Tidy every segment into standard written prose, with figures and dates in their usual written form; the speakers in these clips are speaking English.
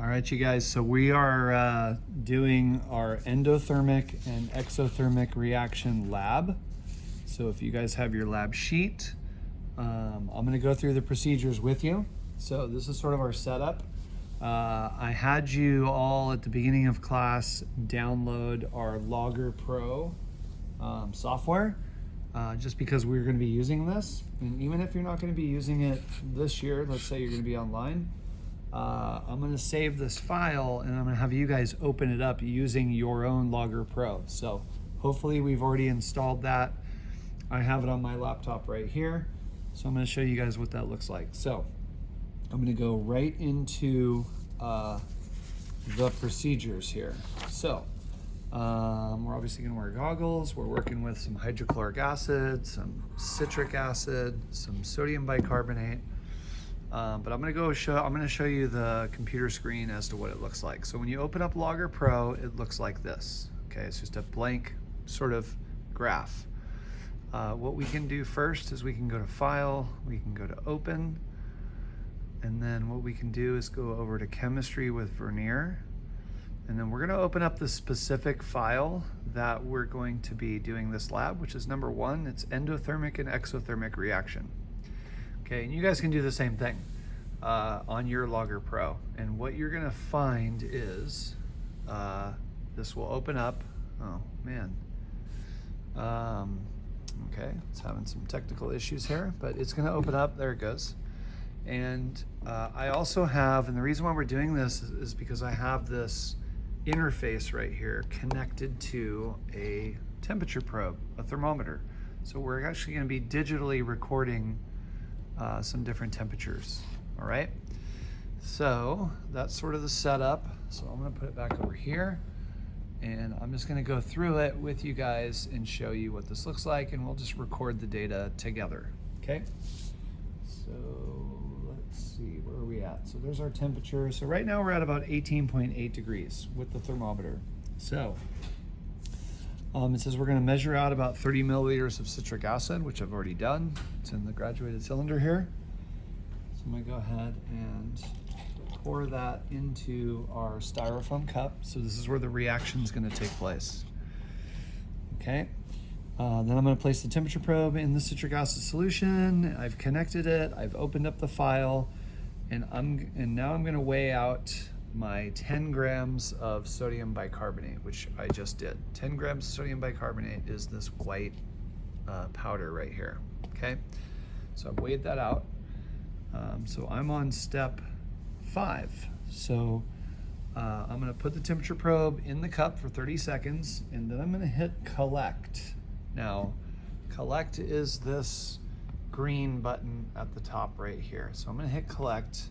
All right, you guys, so we are doing our endothermic and exothermic reaction lab. So if you guys have your lab sheet, I'm gonna go through the procedures with you. So this is sort of our setup. I had you all at the beginning of class download our Logger Pro software, just because we're gonna be using this. And even if you're not gonna be using it this year, let's say you're gonna be online, I'm going to save this file and I'm going to have you guys open it up using your own Logger Pro. So hopefully we've already installed that. I have it on my laptop right here. So I'm going to show you guys what that looks like. So I'm going to go right into the procedures here. So we're obviously going to wear goggles. We're working with some hydrochloric acid, some citric acid, some sodium bicarbonate. But I'm going to show you the computer screen as to what it looks like. So when you open up Logger Pro, it looks like this. Okay, it's just a blank sort of graph. What we can do first is we can go to File, we can go to Open, and then what we can do is go over to Chemistry with Vernier, and then we're going to open up the specific file that we're going to be doing this lab, which is number 1. It's endothermic and exothermic reaction. Okay, and you guys can do the same thing on your Logger Pro. And what you're gonna find is, this will open up, oh man. Okay, it's having some technical issues here, but it's gonna open up, there it goes. And I also have, and the reason why we're doing this is because I have this interface right here connected to a temperature probe, a thermometer. So we're actually gonna be digitally recording some different temperatures, all right? So that's sort of the setup. So I'm gonna put it back over here and I'm just gonna go through it with you guys and show you what this looks like, and we'll just record the data together, okay? So let's see, where are we at? So there's our temperature. So right now we're at about 18.8 degrees with the thermometer. So it says we're going to measure out about 30 milliliters of citric acid, which I've already done. It's in the graduated cylinder here. So I'm going to go ahead and pour that into our styrofoam cup. So this is where the reaction is going to take place. Okay. Then I'm going to place the temperature probe in the citric acid solution. I've connected it. I've opened up the file, and now I'm going to weigh out my 10 grams of sodium bicarbonate, which I just did. 10 grams of sodium bicarbonate is this white powder right here, okay? So I've weighed that out. So I'm on step 5. So I'm gonna put the temperature probe in the cup for 30 seconds, and then I'm gonna hit collect. Now, collect is this green button at the top right here. So I'm gonna hit collect.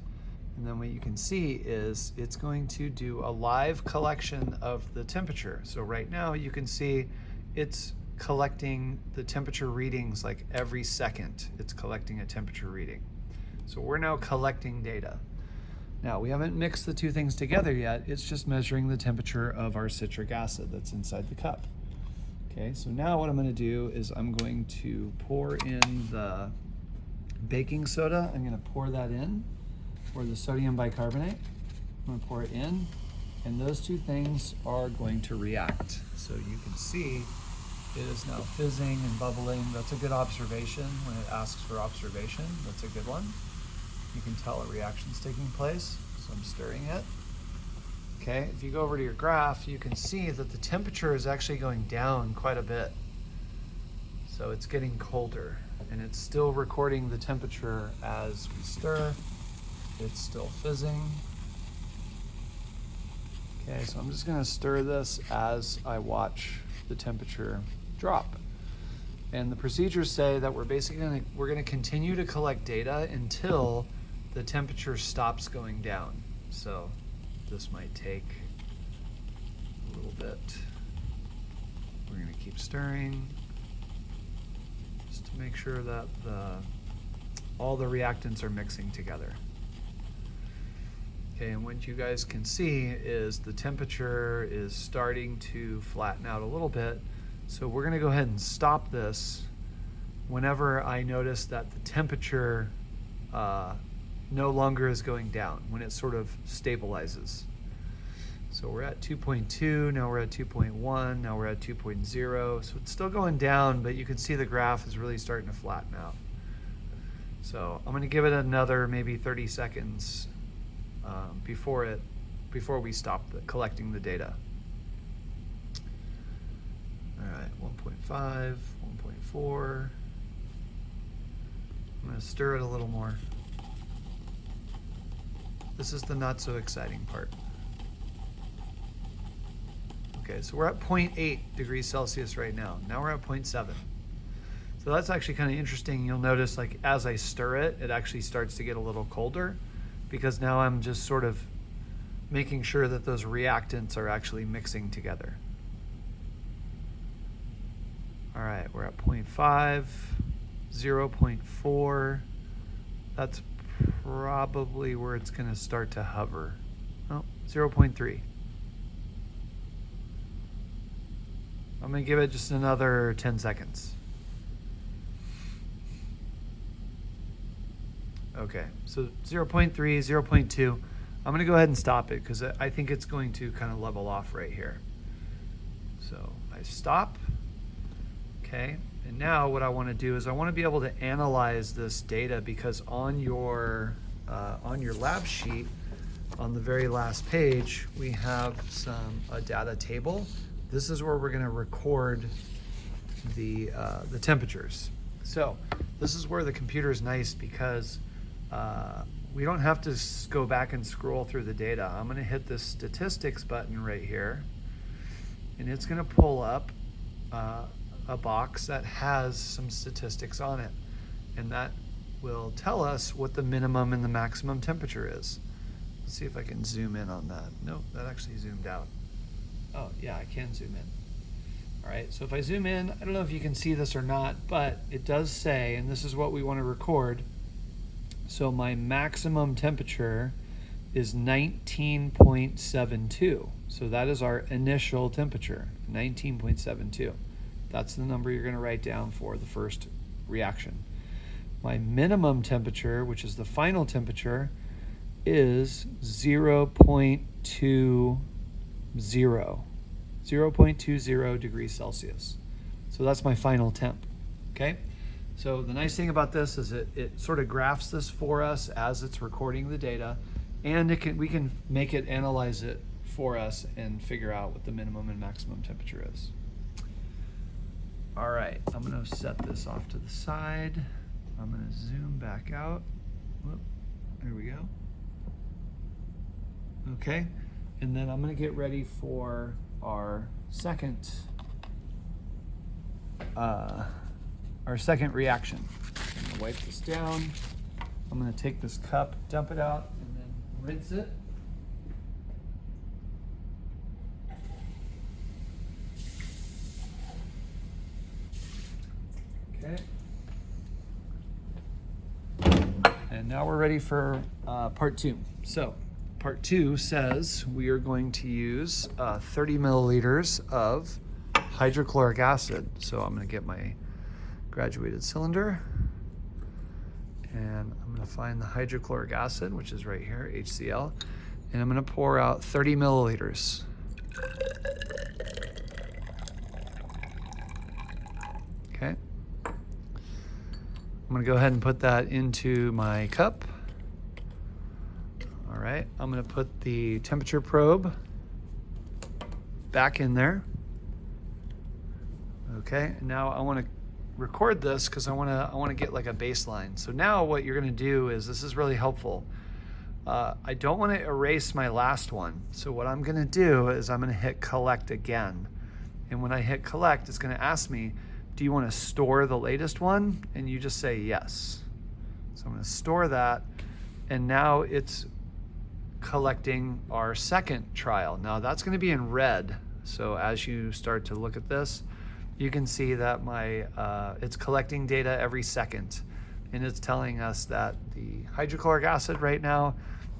And then what you can see is it's going to do a live collection of the temperature. So right now you can see it's collecting the temperature readings like every second. It's collecting a temperature reading. So we're now collecting data. Now we haven't mixed the two things together yet. It's just measuring the temperature of our citric acid that's inside the cup. Okay, so now what I'm going to do is I'm going to pour in the baking soda. I'm going to pour that in. Or the sodium bicarbonate. I'm going to pour it in, and those two things are going to react. So you can see it is now fizzing and bubbling. That's a good observation when it asks for observation. That's a good one. You can tell a reaction's taking place, so I'm stirring it. Okay, if you go over to your graph, you can see that the temperature is actually going down quite a bit. So it's getting colder, and it's still recording the temperature as we stir. It's still fizzing. Okay, so I'm just gonna stir this as I watch the temperature drop. And the procedures say that we're basically gonna continue to collect data until the temperature stops going down. So this might take a little bit. We're gonna keep stirring just to make sure that all the reactants are mixing together. Okay, and what you guys can see is the temperature is starting to flatten out a little bit. So we're gonna go ahead and stop this whenever I notice that the temperature no longer is going down, when it sort of stabilizes. So we're at 2.2, now we're at 2.1, now we're at 2.0. So it's still going down, but you can see the graph is really starting to flatten out. So I'm gonna give it another maybe 30 seconds before we stop collecting the data. All right, 1.5, 1.4. I'm gonna stir it a little more. This is the not so exciting part. Okay, so we're at 0.8 degrees Celsius right now. Now we're at 0.7. So that's actually kind of interesting. You'll notice, like, as I stir it, it actually starts to get a little colder, because now I'm just sort of making sure that those reactants are actually mixing together. All right, we're at 0.5, 0.4. That's probably where it's going to start to hover. Oh, 0.3. I'm going to give it just another 10 seconds. Okay, so 0.3, 0.2. I'm going to go ahead and stop it because I think it's going to kind of level off right here. So I stop. Okay, and now what I want to do is I want to be able to analyze this data, because on your lab sheet, on the very last page, we have a data table. This is where we're going to record the temperatures. So this is where the computer is nice, because we don't have to go back and scroll through the data. I'm going to hit this statistics button right here, and it's going to pull up a box that has some statistics on it, and that will tell us what the minimum and the maximum temperature is. Let's see if I can zoom in on that. Nope, that actually zoomed out. Oh yeah, I can zoom in. All right, so if I zoom in, I don't know if you can see this or not, but it does say, and this is what we want to record. So my maximum temperature is 19.72. So that is our initial temperature, 19.72. That's the number you're going to write down for the first reaction. My minimum temperature, which is the final temperature, is 0.20. 0.20 degrees Celsius. So that's my final temp. Okay? So the nice thing about this is it sort of graphs this for us as it's recording the data, and we can make it analyze it for us and figure out what the minimum and maximum temperature is. All right, I'm going to set this off to the side. I'm going to zoom back out. Whoop, there we go. Okay, and then I'm going to get ready for our second reaction. I'm going to wipe this down. I'm going to take this cup, dump it out, and then rinse it. Okay. And now we're ready for part two. So part two says we are going to use 30 milliliters of hydrochloric acid. So I'm going to get my graduated cylinder, and I'm going to find the hydrochloric acid, which is right here, HCl, and I'm going to pour out 30 milliliters. Okay. I'm going to go ahead and put that into my cup. All right, I'm going to put the temperature probe back in there. Okay, now I want to record this because I want to get like a baseline. So now what you're going to do is, this is really helpful. I don't want to erase my last one. So what I'm going to do is I'm going to hit collect again. And when I hit collect, it's going to ask me, do you want to store the latest one? And you just say yes. So I'm going to store that. And now it's collecting our second trial. Now that's going to be in red. So as you start to look at this, you can see that it's collecting data every second. And it's telling us that the hydrochloric acid right now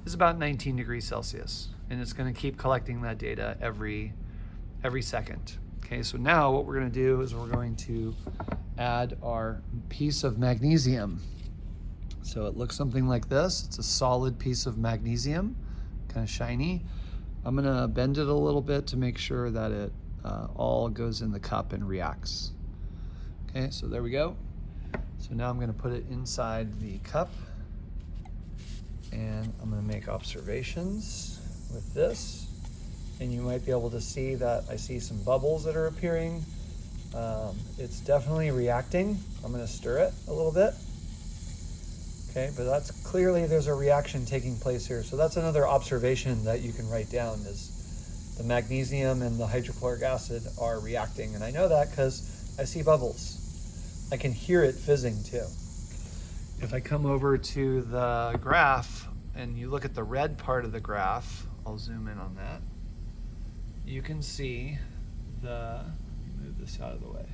is about 19 degrees Celsius. And it's going to keep collecting that data every second. Okay, so now what we're going to do is we're going to add our piece of magnesium. So it looks something like this. It's a solid piece of magnesium, kind of shiny. I'm gonna bend it a little bit to make sure that it all goes in the cup and reacts. Okay, so there we go. So now I'm gonna put it inside the cup and I'm gonna make observations with this. And you might be able to see that I see some bubbles that are appearing. It's definitely reacting. I'm gonna stir it a little bit. Okay, but that's clearly there's a reaction taking place here. So that's another observation that you can write down is the magnesium and the hydrochloric acid are reacting. And I know that because I see bubbles. I can hear it fizzing too. If I come over to the graph and you look at the red part of the graph, I'll zoom in on that. You can see let me move this out of the way.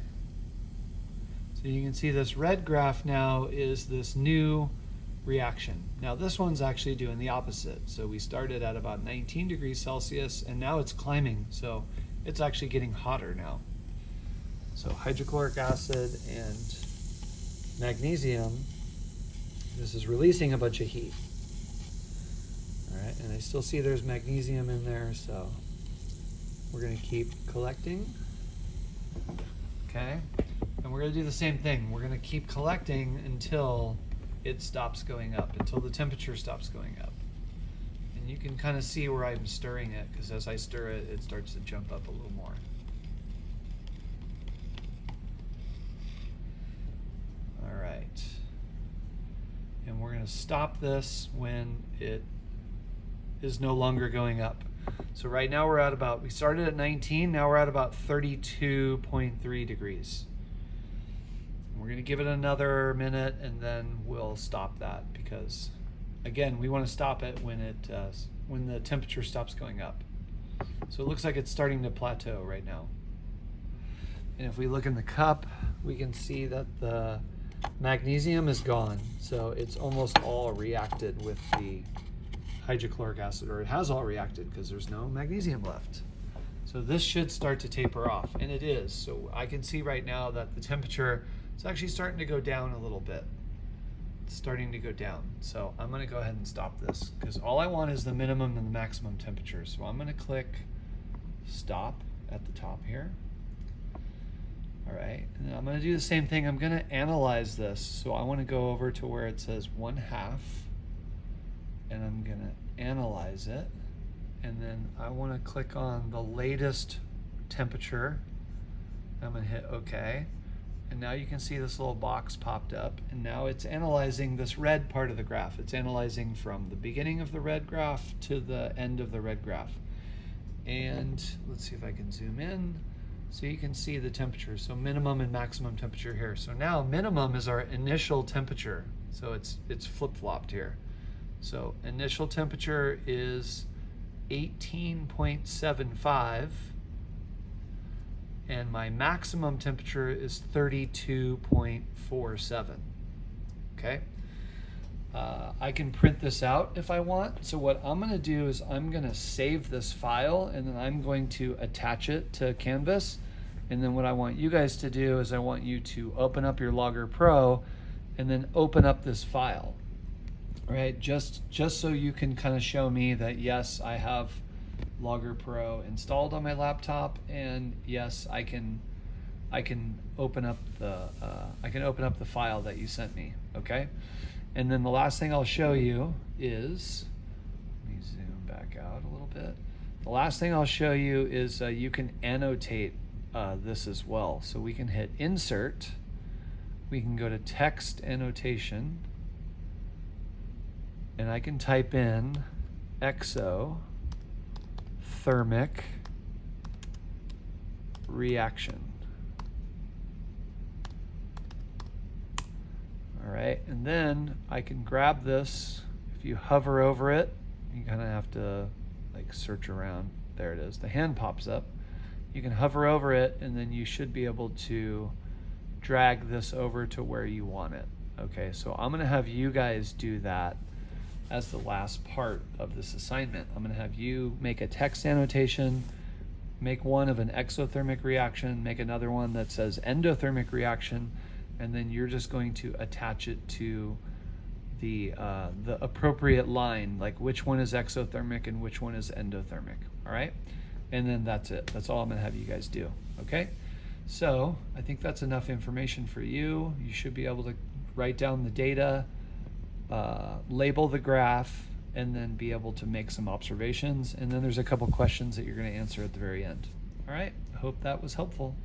So you can see this red graph now is this new reaction. Now this one's actually doing the opposite. So we started at about 19 degrees Celsius and now it's climbing. So it's actually getting hotter now. So hydrochloric acid and magnesium, this is releasing a bunch of heat. All right, and I still see there's magnesium in there, so we're gonna keep collecting. Okay, and we're gonna do the same thing. We're gonna keep collecting until it stops going up, until the temperature stops going up. And you can kind of see where I'm stirring it, because as I stir it, it starts to jump up a little more. All right. And we're gonna stop this when it is no longer going up. So right now we're at about, we started at 19, now we're at about 32.3 degrees. We're gonna give it another minute and then we'll stop that because, again, we wanna stop it when the temperature stops going up. So it looks like it's starting to plateau right now. And if we look in the cup, we can see that the magnesium is gone. So it's almost all reacted with the hydrochloric acid, or it has all reacted because there's no magnesium left. So this should start to taper off, and it is. So I can see right now that the temperature is actually starting to go down a little bit. It's starting to go down. So I'm gonna go ahead and stop this because all I want is the minimum and the maximum temperature. So I'm gonna click stop at the top here. All right, and then I'm gonna do the same thing. I'm gonna analyze this. So I wanna go over to where it says 1/2, and I'm gonna analyze it. And then I wanna click on the latest temperature. I'm gonna hit okay. And now you can see this little box popped up, and now it's analyzing this red part of the graph. It's analyzing from the beginning of the red graph to the end of the red graph. And let's see if I can zoom in. So you can see the temperature, so minimum and maximum temperature here. So now minimum is our initial temperature. So it's flip-flopped here. So initial temperature is 18.75, and my maximum temperature is 32.47, okay? I can print this out if I want. So what I'm gonna do is I'm gonna save this file and then I'm going to attach it to Canvas. And then what I want you guys to do is I want you to open up your Logger Pro and then open up this file, right? Just so you can kind of show me that yes, I have Logger Pro installed on my laptop, and yes, I can open up the file that you sent me, okay? And then the last thing I'll show you is, let me zoom back out a little bit. The last thing I'll show you is you can annotate this as well. So we can hit Insert, we can go to Text Annotation, and I can type in exothermic reaction. All right, and then I can grab this. If you hover over it, you kind of have to like search around. There it is, the hand pops up. You can hover over it and then you should be able to drag this over to where you want it. Okay, so I'm gonna have you guys do that as the last part of this assignment. I'm gonna have you make a text annotation, make one of an exothermic reaction, make another one that says endothermic reaction, and then you're just going to attach it to the appropriate line, like which one is exothermic and which one is endothermic. All right, and then that's it. That's all I'm gonna have you guys do. Okay, so I think that's enough information for you. You should be able to write down the data, label the graph, and then be able to make some observations. And then there's a couple questions that you're going to answer at the very end. All right, I hope that was helpful.